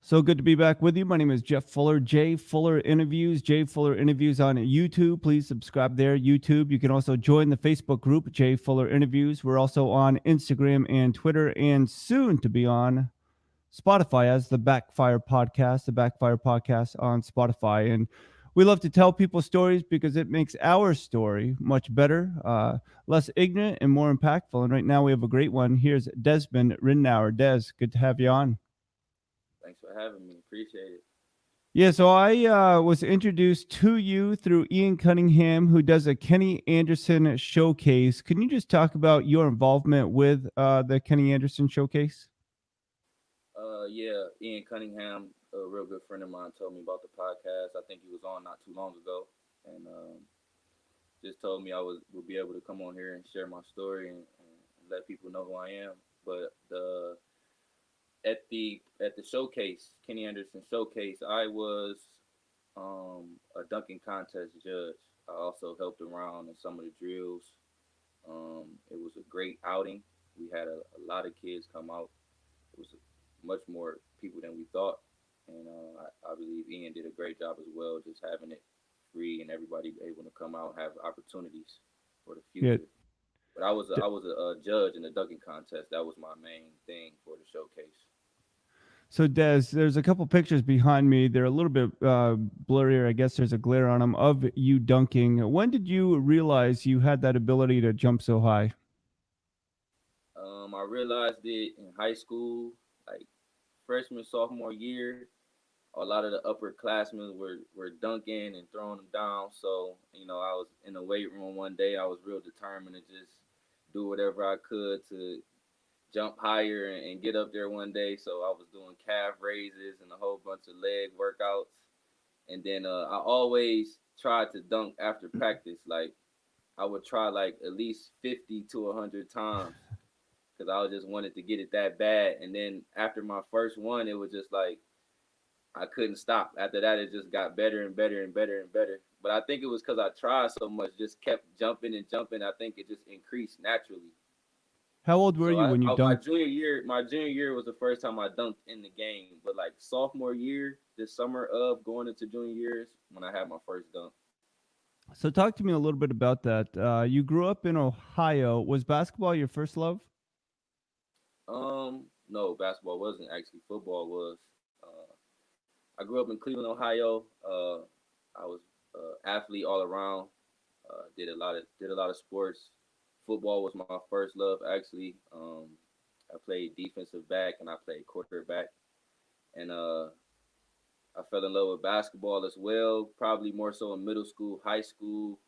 So good to be back with you. My name is Jeff Fuller, Jay Fuller Interviews, Jay Fuller Interviews on YouTube. Please subscribe there, YouTube. You can also join the Facebook group, Jay Fuller Interviews. We're also on Instagram and Twitter, and soon to be on Spotify as the Backfire Podcast on Spotify. And we love to tell people stories because it makes our story much better, less ignorant, and more impactful. And right now we have a great one. Here's Desmond Ridenour. Des, good to have you on. Thanks for having me. Appreciate it. Yeah, so I was introduced to you through Ian Cunningham, who does a Kenny Anderson showcase. Can you just talk about your involvement with the Kenny Anderson showcase? Yeah, Ian Cunningham, a real good friend of mine, told me about the podcast. I think he was on not too long ago, and just told me I would be able to come on here and share my story and let people know who I am. But at the showcase, Kenny Anderson showcase, I was a dunking contest judge. I also helped around in some of the drills. It was a great outing. We had a lot of kids come out. It was much more people than we thought, and I believe Ian did a great job as well, just having it free and everybody able to come out and have opportunities for the Yeah. future. But I was a judge in the dunking contest. That was my main thing for the showcase. So, Des, there's a couple pictures behind me. They're a little bit blurrier. I guess there's a glare on them of you dunking. When did you realize you had that ability to jump so high? I realized it in high school, like freshman sophomore year. A lot of the upperclassmen were dunking and throwing them down. So I was in the weight room one day. I was real determined to just do whatever I could to jump higher and get up there one day. So I was doing calf raises and a whole bunch of leg workouts. And then I always tried to dunk after practice. Like I would try like at least 50 to 100 times because I just wanted to get it that bad. And then after my first one, it was just like I couldn't stop. After that, it just got better and better and better and better. But I think it was because I tried so much, just kept jumping and jumping. I think it just increased naturally. How old were So you when you my dunked? junior year was the first time I dunked in the game. But like sophomore year, this summer of going into junior years, when I had my first dunk. So, talk to me a little bit about that. You grew up in Ohio. Was basketball your first love? No, basketball wasn't actually. Football was. I grew up in Cleveland, Ohio. I was athlete all around. Did a lot of sports. Football was my first love actually. I played defensive back and I played quarterback, and I fell in love with basketball as well. Probably more so in middle school, high school,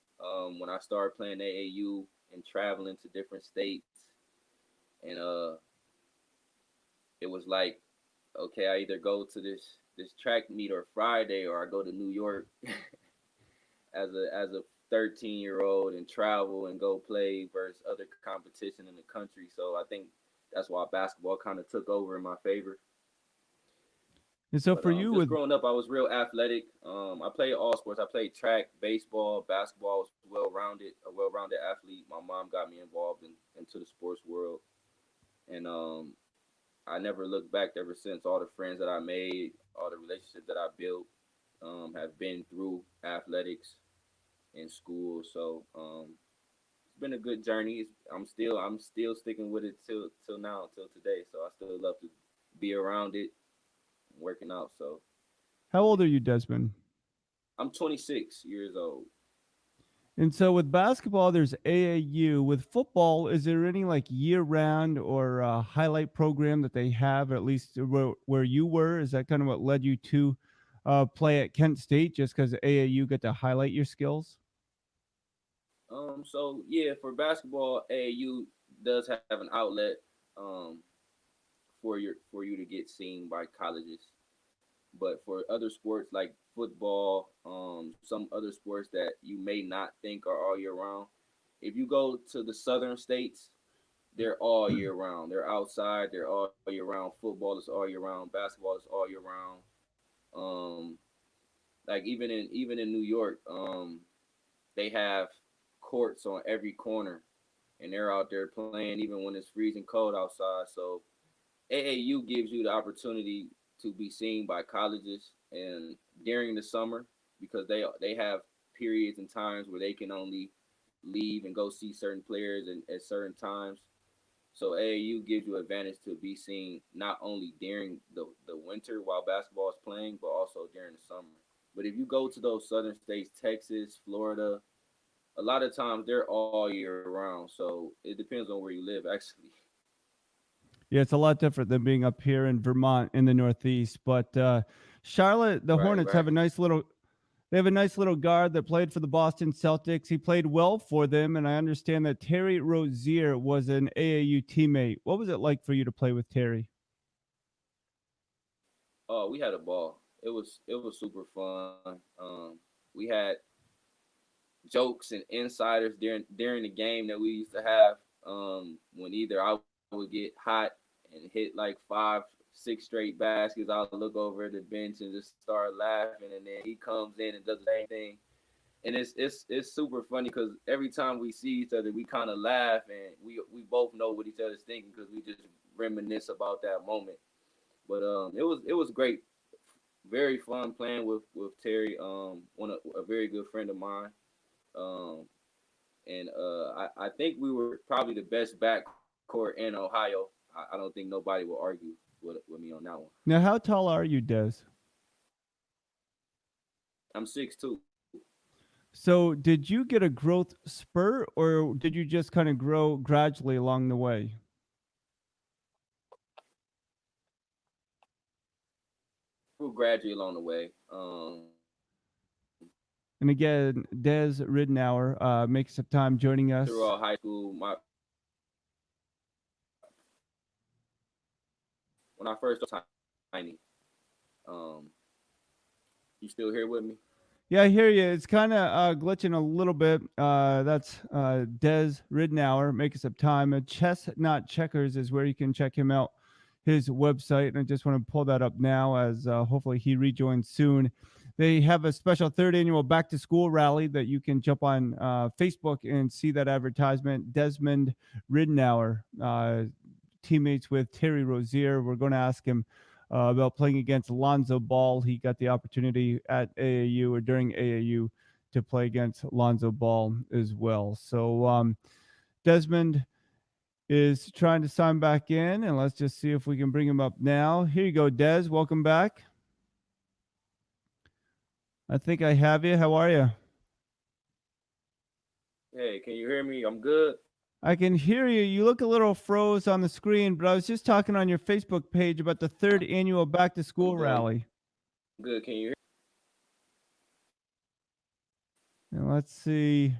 when I started playing AAU and traveling to different states, and it was like, okay, I either go to this track meet or Friday, or I go to New York as a 13-year old and travel and go play versus other competition in the country. So I think that's why basketball kind of took over in my favor. And so, But for you, just with growing up, I was real athletic. I played all sports. I played track, baseball, basketball. Was a well-rounded athlete. My mom got me involved into the sports world, and I never looked back ever since. All the friends that I made, all the relationships that I built, have been through athletics in school. So it's been a good journey. I'm still sticking with it till now, till today. So I still love to be around it, working out. So how old are you, Desmond? I'm 26 years old. And so with basketball, there's AAU. With football, is there any like year-round or highlight program that they have, at least where you were? Is that kind of what led you to play at Kent State, just because AAU get to highlight your skills? So yeah, for basketball, AAU does have an outlet um for you to get seen by colleges. But for other sports like football, some other sports that you may not think are all year round, if you go to the southern states, they're all year round. They're outside. They're all year round. Football is all year round. Basketball is all year round. Um, like even in New York, they have courts on every corner, and they're out there playing even when it's freezing cold outside. So AAU gives you the opportunity. to be seen by colleges and during the summer because they have periods and times where they can only leave and go see certain players and at certain times. So AAU gives you advantage to be seen not only during the winter while basketball is playing, but also during the summer. But if you go to those southern states, Texas, Florida, a lot of times they're all year round. So it depends on where you live, actually. Yeah, it's a lot different than being up here in Vermont in the Northeast. But Charlotte, the Right, Hornets right. have a nice little. They have a nice little guard that played for the Boston Celtics. He played well for them, and I understand that Terry Rozier was an AAU teammate. What was it like for you to play with Terry? Oh, we had a ball. It was super fun. We had jokes and insiders during the game that we used to have. When either I would get hot and hit like 5, 6 straight baskets, I'll look over at the bench and just start laughing, and then he comes in and does the same thing. And it's super funny because every time we see each other, we kind of laugh and we both know what each other's thinking because we just reminisce about that moment. But it was great, very fun playing with Terry. One a very good friend of mine. Um, and I think we were probably the best backcourt in Ohio. I don't think nobody will argue with me on that one. Now, how tall are you, Des? I'm 6'2". So, did you get a growth spurt, or did you just kind of grow gradually along the way? Grew gradually along the way. And again, Des Ridenour makes some time joining us. Throughout high school, my when I first started tiny. Um, you still here with me? Yeah, I hear you. It's kind of glitching a little bit. That's Des Ridenour making some time. Chestnut Checkers is where you can check him out, his website. And I just want to pull that up now as hopefully he rejoins soon. They have a special third annual back to school rally that you can jump on Facebook and see that advertisement. Desmond Ridenour, teammates with Terry Rozier. We're going to ask him about playing against Lonzo Ball. He got the opportunity at AAU or during AAU to play against Lonzo Ball as well. So Desmond is trying to sign back in, and let's just see if we can bring him up now. Here you go, Des. Welcome back. I think I have you. How are you? Hey, can you hear me? I'm good. I can hear you. You look a little froze on the screen, but I was just talking on your Facebook page about the third annual back to I'm school good. I'm rally. good. Can you hear? And let's see.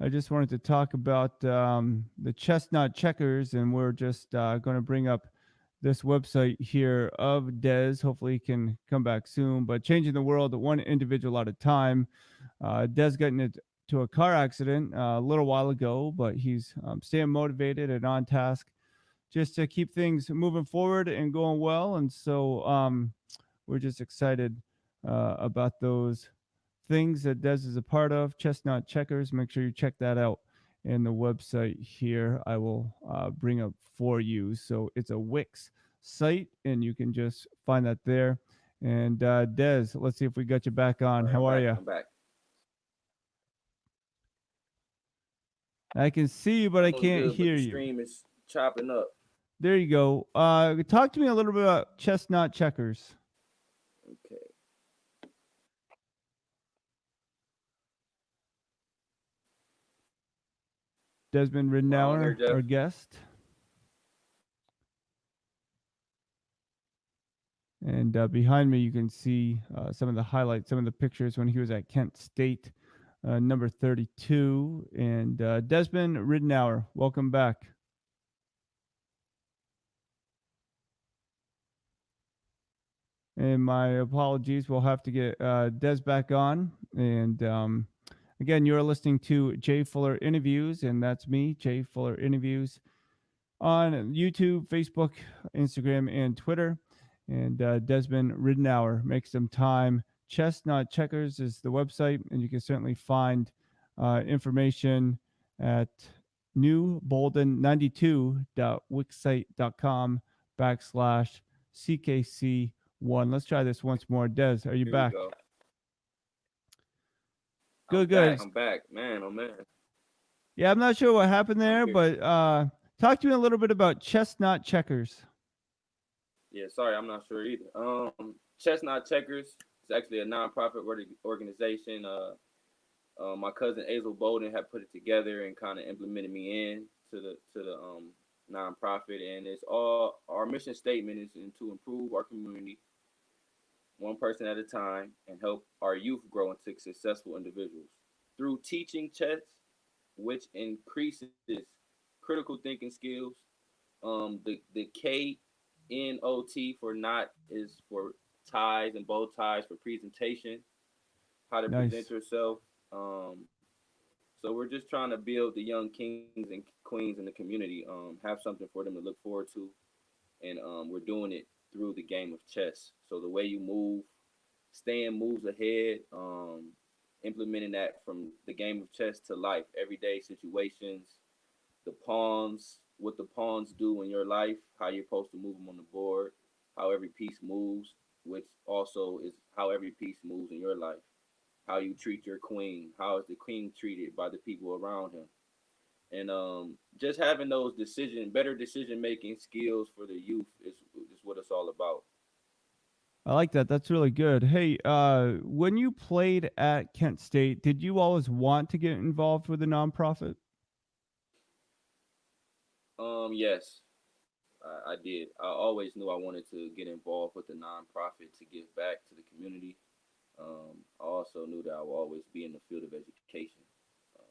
I just wanted to talk about the chestnut checkers, and we're just going to bring up this website here of Des. Hopefully, he can come back soon. But changing the world one individual at a time. Des got into a car accident a little while ago, but he's staying motivated and on task just to keep things moving forward and going well. And so we're just excited about those things that Des is a part of. Chestnut Checkers. Make sure you check that out in the website here. I will bring up for you. So it's a Wix site, and you can just find that there. And Des, let's see if we got you back All on. right, I'm How are back. you? I'm back. I can see you, but I I'm can't good, but hear the you. stream is chopping up. There you go. Talk to me a little bit about Chestnut Checkers. Okay. Desmond Am I on here, Ridenour, Jeff? our guest. And behind me, you can see some of the highlights, some of the pictures when he was at Kent State, number 32. And Desmond Ridenour, welcome back. And my apologies, we'll have to get Des back on. And again, you're listening to Jay Fuller Interviews, and that's me, Jay Fuller Interviews, on YouTube, Facebook, Instagram, and Twitter. And Desmond Ridenour makes some time. Chestnut Checkers is the website, and you can certainly find information at newbolden92.wixsite.com / CKC1. Let's try this once more. Des, are you Here we back? go. I'm Good, back. good. I'm back. Man, oh man. Yeah, I'm not sure what happened I'm there, here. but talk to me a little bit about chestnut checkers. Yeah, sorry, I'm not sure either. Chestnut Checkers is actually a nonprofit organization. My cousin Azel Bolden had put it together and kind of implemented me in to the nonprofit, and it's all our mission statement is to improve our community one person at a time and help our youth grow into successful individuals through teaching chess, which increases critical thinking skills. The KNOT for not is for ties and bow ties for presentation, how to present Nice. yourself. So we're just trying to build the young kings and queens in the community, have something for them to look forward to, and we're doing it through the game of chess. So the way you move, staying moves ahead, implementing that from the game of chess to life, everyday situations, the pawns, what the pawns do in your life, how you're supposed to move them on the board, how every piece moves, which also is how every piece moves in your life, how you treat your queen, how is the queen treated by the people around him, and just having those better decision making skills for the youth is what it's all about. I like that. That's really good. Hey, when you played at Kent State, did you always want to get involved with a nonprofit? Yes, I did. I always knew I wanted to get involved with the nonprofit to give back to the community. I also knew that I would always be in the field of education. Um,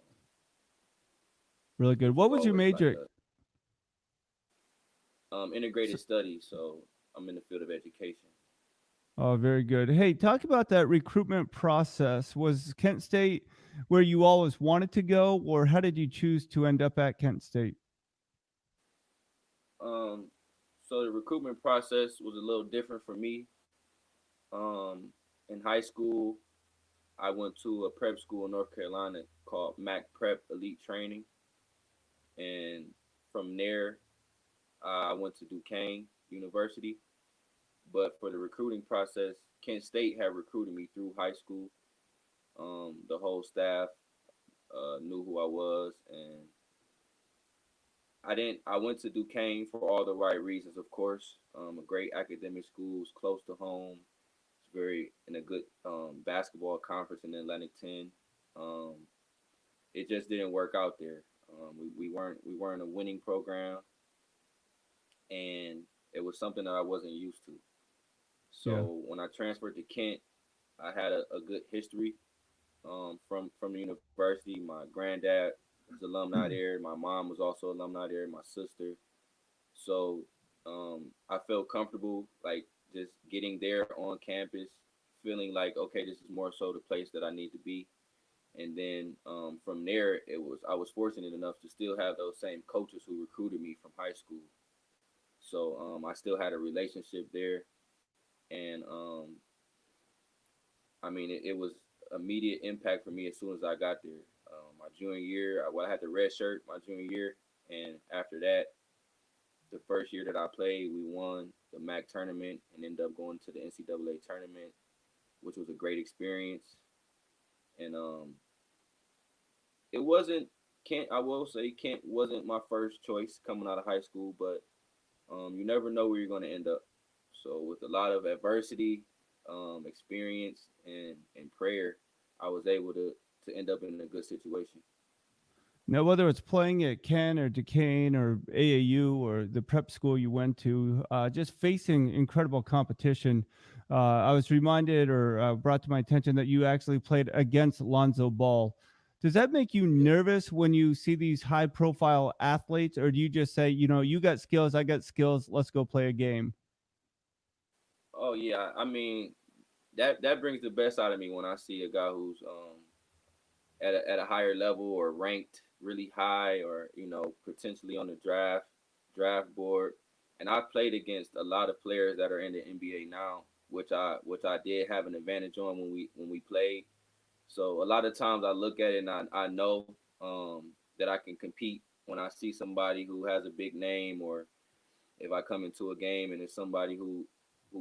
Really good. it was What was your always like major? a integrated S- study, so I'm in the field of education. Oh, very good. Hey, talk about that recruitment process. Was Kent State where you always wanted to go, or how did you choose to end up at Kent State? Um, so the recruitment process was a little different for me. In high school, I went to a prep school in North Carolina called Mac Prep Elite Training, and from there, I went to Duquesne University. But for the recruiting process, Kent State had recruited me through high school. The whole staff knew who I was, and I didn't. I went to Duquesne for all the right reasons, of course. A great academic school, it's close to home. It's very in a good basketball conference in the Atlantic 10. Um, it just didn't work out there. We weren't a winning program, and it was something that I wasn't used to. Yeah. So when I transferred to Kent, I had a good history from the university. My granddad was alumni there. My mom was also alumni there. My sister. So I felt comfortable like just getting there on campus, feeling like okay, this is more so the place that I need to be. And then from there, it was I was fortunate enough to still have those same coaches who recruited me from high school. So I still had a relationship there, and I mean it was immediate impact for me as soon as I got there. My junior year, I had the red shirt my junior year, and after that, the first year that I played, we won the MAC tournament and ended up going to the NCAA tournament, which was a great experience. And it wasn't Kent. I will say Kent wasn't my first choice coming out of high school, but you never know where you're going to end up. So with a lot of adversity, experience, and prayer, I was able to end up in a good situation. Now, whether it's playing at Kent or Duquesne or AAU or the prep school you went to, just facing incredible competition, I was reminded or brought to my attention that you actually played against Lonzo Ball. Does that make you Yeah. nervous when you see these high profile athletes, or do you just say, you know, you got skills, I got skills, let's go play a game? Oh yeah. I mean that brings the best out of me when I see a guy who's at a higher level or ranked really high or potentially on the draft board. And I've played against a lot of players that are in the NBA now, which I did have an advantage on when we played. So a lot of times I look at it and I know that I can compete when I see somebody who has a big name or if I come into a game and it's somebody who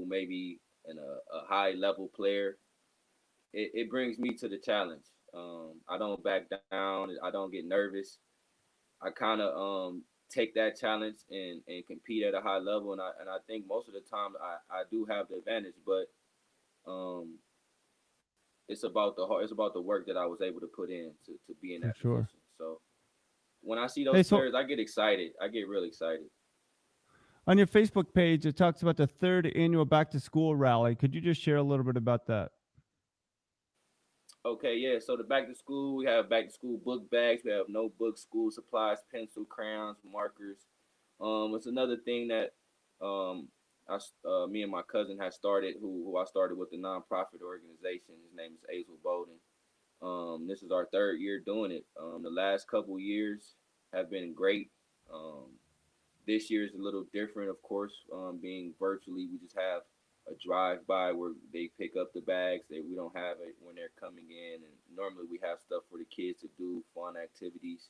may be a high level player, it brings me to the challenge. I don't back down. I don't get nervous. I kind of take that challenge and compete at a high level, and I think most of the time I do have the advantage, but um, it's about the work that I was able to put in to be in For that sure. position. So when I see those Hey, so players, I get excited. I get real excited. on your Facebook page, it talks about the third annual back to school rally. Could you just share a little bit about that? Okay, yeah. So the back to school, we have back to school book bags. We have notebooks, school supplies, pencil, crayons, markers. It's another thing that um, me and my cousin had started, who I started with the nonprofit organization. His name is Azel Bowden. This is our third year doing it. The last couple years have been great. Um, this year is a little different, of course, being virtually. We just have a drive by where they pick up the bags. We don't have it when they're coming in, and normally we have stuff for the kids to do, fun activities,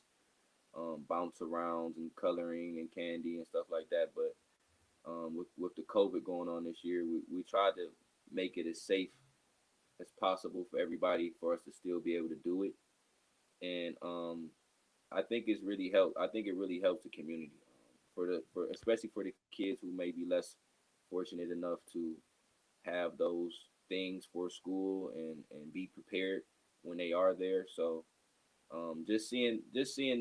bounce arounds and coloring and candy and stuff like that. But with the COVID going on this year, we tried to make it as safe as possible for everybody for us to still be able to do it. And I think it's really helped. I think it really helps the community for especially for the kids who may be less fortunate enough to have those things for school and be prepared when they are there. So just seeing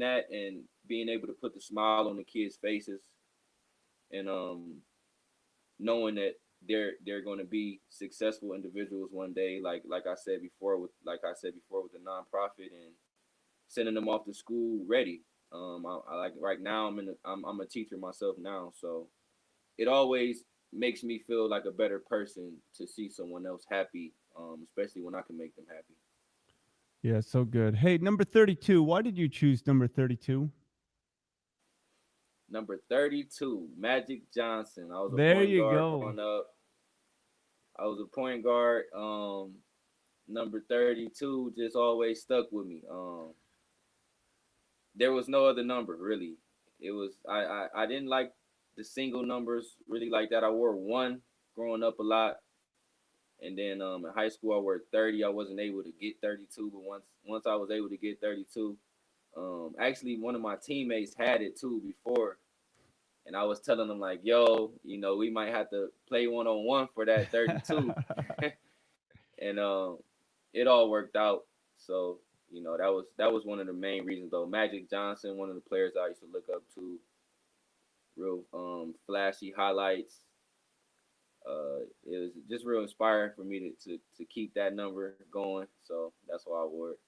that and being able to put the smile on the kids' faces and knowing that they're going to be successful individuals one day, like I said before with the nonprofit and sending them off to school ready. I like right now I'm a teacher myself now, so it always makes me feel like a better person to see someone else happy, especially when I can make them happy. Yeah, so good. Hey, number 32. Why did you choose number 32? Number 32, Magic Johnson. I was a There point you guard go. growing up. I was a point guard. Number 32 just always stuck with me. There was no other number really. It was I didn't like the single numbers really like that. I wore one growing up a lot, and then in high school I wore 30. I wasn't able to get 32, but once I was able to get 32, actually one of my teammates had it too before, and I was telling them like, "Yo, we might have to play 1-on-1 for that 32," and it all worked out. So that was one of the main reasons though. Magic Johnson, one of the players I used to look up to, real flashy highlights. It was just real inspiring for me to keep that number going. So that's why I wore it.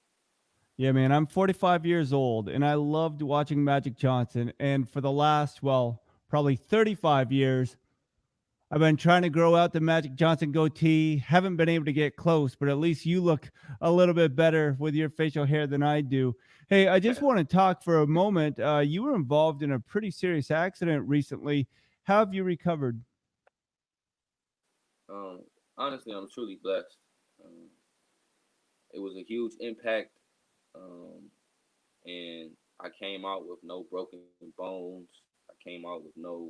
Yeah, man, I'm 45 years old and I loved watching Magic Johnson. And for the last, well, probably 35 years, I've been trying to grow out the Magic Johnson goatee. Haven't been able to get close, but at least you look a little bit better with your facial hair than I do. Hey, I just want to talk for a moment. You were involved in a pretty serious accident recently. How have you recovered? um, Honestly, I'm truly blessed. Um, it was a huge impact, um, and I came out with no broken bones. I came out with no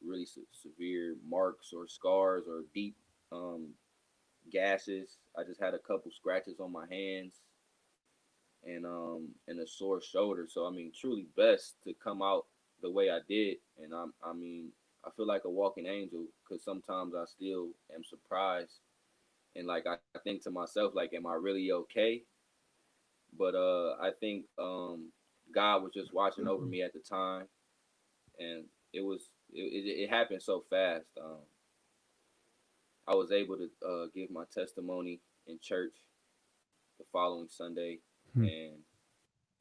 really severe marks or scars or deep um, gashes. I just had a couple scratches on my hands and a sore shoulder. So I mean, truly blessed to come out the way I did, and I mean, I feel like a walking angel because sometimes I still am surprised and like I think to myself like, am I really okay? But I think God was just watching over me at the time, and it happened so fast. I was able to give my testimony in church the following Sunday, Hmm. and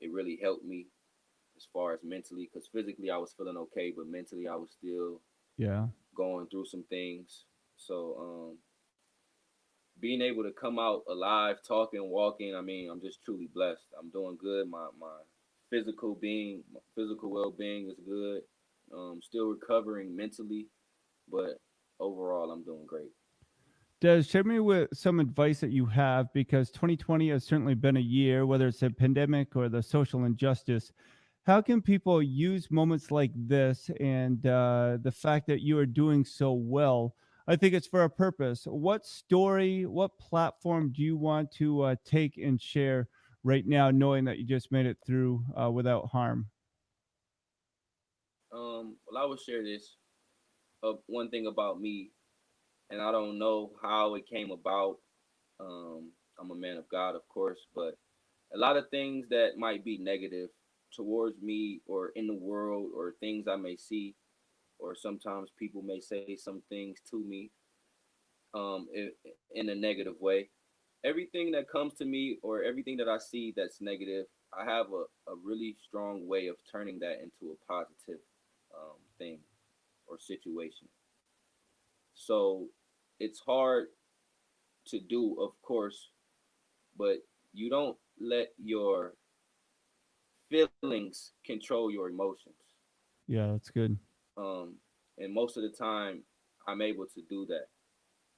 it really helped me as far as mentally, because physically I was feeling okay, but mentally I was still Yeah. going through some things. So being able to come out alive, talking, walking, I mean, I'm just truly blessed. I'm doing good. My physical well being is good. Still recovering mentally, but overall I'm doing great. Des, share me with some advice that you have because 2020 has certainly been a year, whether it's a pandemic or the social injustice, how can people use moments like this and the fact that you are doing so well? I think it's for a purpose. What story, what platform do you want to take and share right now, knowing that you just made it through without harm? Well, I would share this. One thing about me, and I don't know how it came about. I'm a man of God, of course, but a lot of things that might be negative towards me or in the world, or things I may see, or sometimes people may say some things to me, in a negative way. Everything that comes to me or everything that I see that's negative, I have a really strong way of turning that into a positive thing or situation. So it's hard to do, of course, but you don't let your feelings control your emotions. Yeah, that's good. Um, and most of the time, I'm able to do that.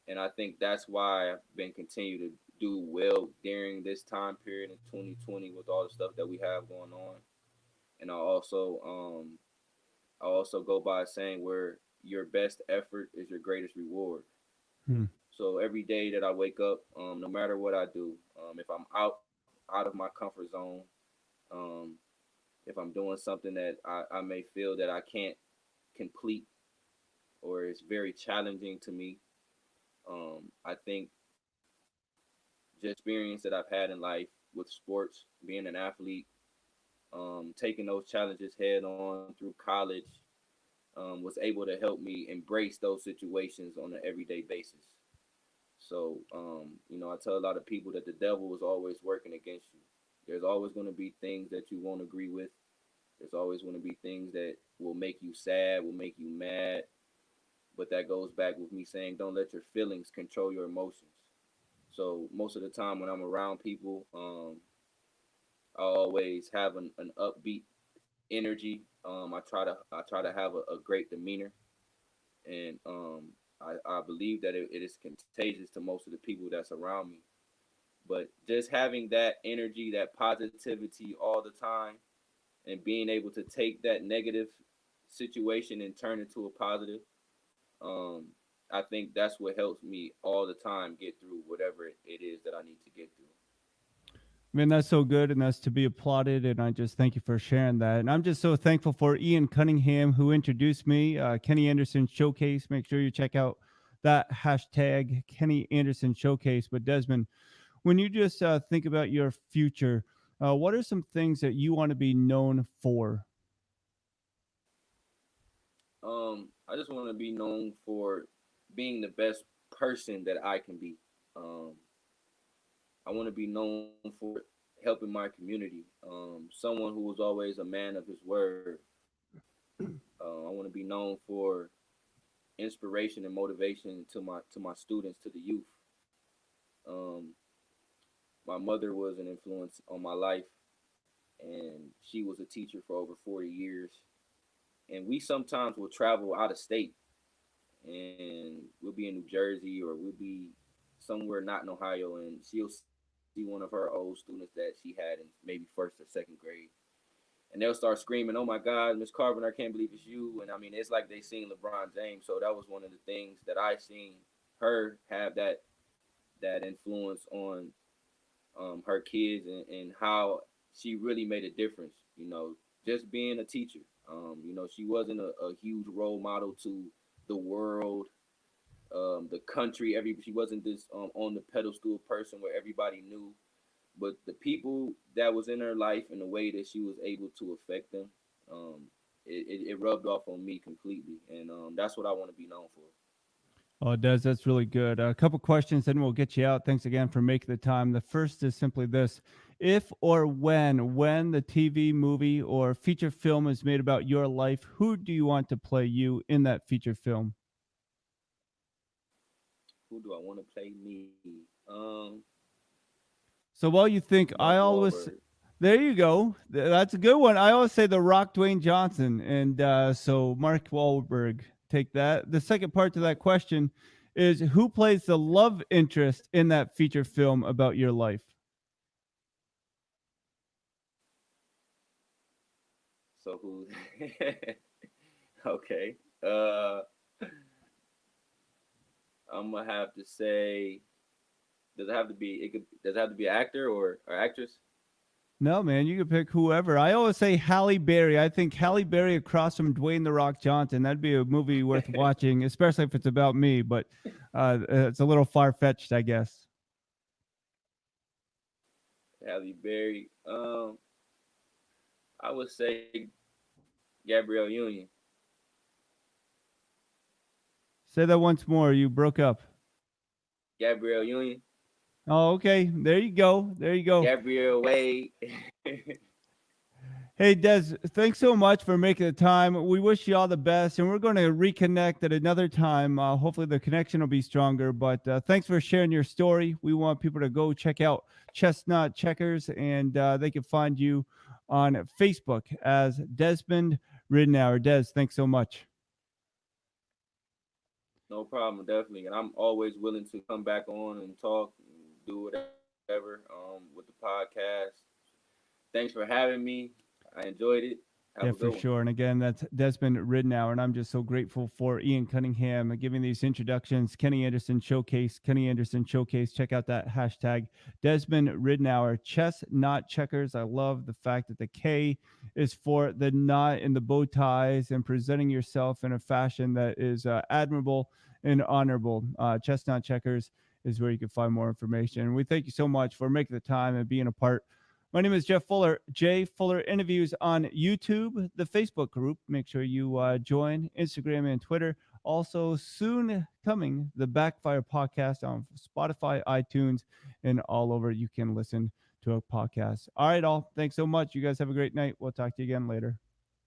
And I think that's why I've been continue to do well during this time period in 2020 with all the stuff that we have going on. And I also go by saying where your best effort is your greatest reward. Hmm. So every day that I wake up, no matter what I do, if I'm out of my comfort zone, um, if I'm doing something that I may feel that I can't complete or it's very challenging to me, I think just experience that I've had in life with sports, being an athlete, taking those challenges head on through college, was able to help me embrace those situations on an everyday basis. So, I tell a lot of people that the devil is always working against you. There's always going to be things that you won't agree with. There's always going to be things that will make you sad, will make you mad. But that goes back with me saying, don't let your feelings control your emotions. So most of the time when I'm around people, I always have an upbeat energy. I try to have a great demeanor, and I believe that it is contagious to most of the people that's around me. But just having that energy, that positivity all the time, and being able to take that negative situation and turn it to a positive, um, I think that's what helps me all the time get through whatever it is that I need to get through. Man, that's so good, and that's to be applauded. And I just thank you for sharing that. And I'm just so thankful for Ian Cunningham, who introduced me, Kenny Anderson Showcase. Make sure you check out that hashtag Kenny Anderson Showcase. But Desmond, when you just think about your future, what are some things that you want to be known for? I just want to be known for being the best person that I can be. Um, I want to be known for helping my community. Someone who was always a man of his word. I want to be known for inspiration and motivation to my students, to the youth. Um, my mother was an influence on my life, and she was a teacher for over 40 years. And we sometimes will travel out of state, and we'll be in New Jersey or we'll be somewhere not in Ohio, and she'll see one of her old students that she had in maybe first or second grade, and they'll start screaming, "Oh my God, Miss Carpenter, I can't believe it's you!" And I mean, it's like they seen LeBron James. So that was one of the things that I seen her have that influence on her kids, and how she really made a difference. Just being a teacher. She wasn't a huge role model to the world, the country. She wasn't this on the pedestal person where everybody knew, but the people that was in her life and the way that she was able to affect them, um, it rubbed off on me completely, and that's what I want to be known for. Oh, Des, that's really good. A couple questions, then we'll get you out. Thanks again for making the time. The first is simply this: if or when the TV, movie, or feature film is made about your life, who do you want to play you in that feature film? Who do I want to play me? So while you think, Mark I always, Wahlberg. there you go. That's a good one. I always say The Rock, Dwayne Johnson, and so Mark Wahlberg. Take that. The second part to that question is, who plays the love interest in that feature film about your life? So who? Okay. Uh, I'm gonna have to say, does it have to be? It could. Does it have to be an actor or actress? No, man, you can pick whoever. I always say Halle Berry. I think Halle Berry across from Dwayne the Rock Johnson. That'd be a movie worth watching, especially if it's about me. But it's a little far fetched, I guess. Halle Berry. I would say Gabrielle Union. Say that once more. You broke up. Gabrielle Union. Oh, okay. There you go. There you go. Gabrielle Wade. Hey, Des, thanks so much for making the time. We wish you all the best, and we're going to reconnect at another time. Hopefully, the connection will be stronger. But thanks for sharing your story. We want people to go check out Chestnut Checkers, and they can find you on Facebook as Desmond Ridenour. Des, thanks so much. No problem, definitely. And I'm always willing to come back on and talk, and do whatever with the podcast. Thanks for having me. I enjoyed it. Have a Yeah, good one. for sure. And again, that's Desmond Ridenour. And I'm just so grateful for Ian Cunningham giving these introductions. Kenny Anderson Showcase, Kenny Anderson Showcase. Check out that hashtag, Desmond Ridenour. Chess, not checkers. I love the fact that the K is for the knot and the bow ties and presenting yourself in a fashion that is admirable and honorable. Chestnut Checkers is where you can find more information. And we thank you so much for making the time and being a part. My name is Jeff Fuller. Jay Fuller Interviews on YouTube, the Facebook group. Make sure you join Instagram and Twitter. Also, soon coming, the Backfire podcast on Spotify, iTunes, and all over. You can listen to a podcast. All right, all. Thanks so much. You guys have a great night. We'll talk to you again later.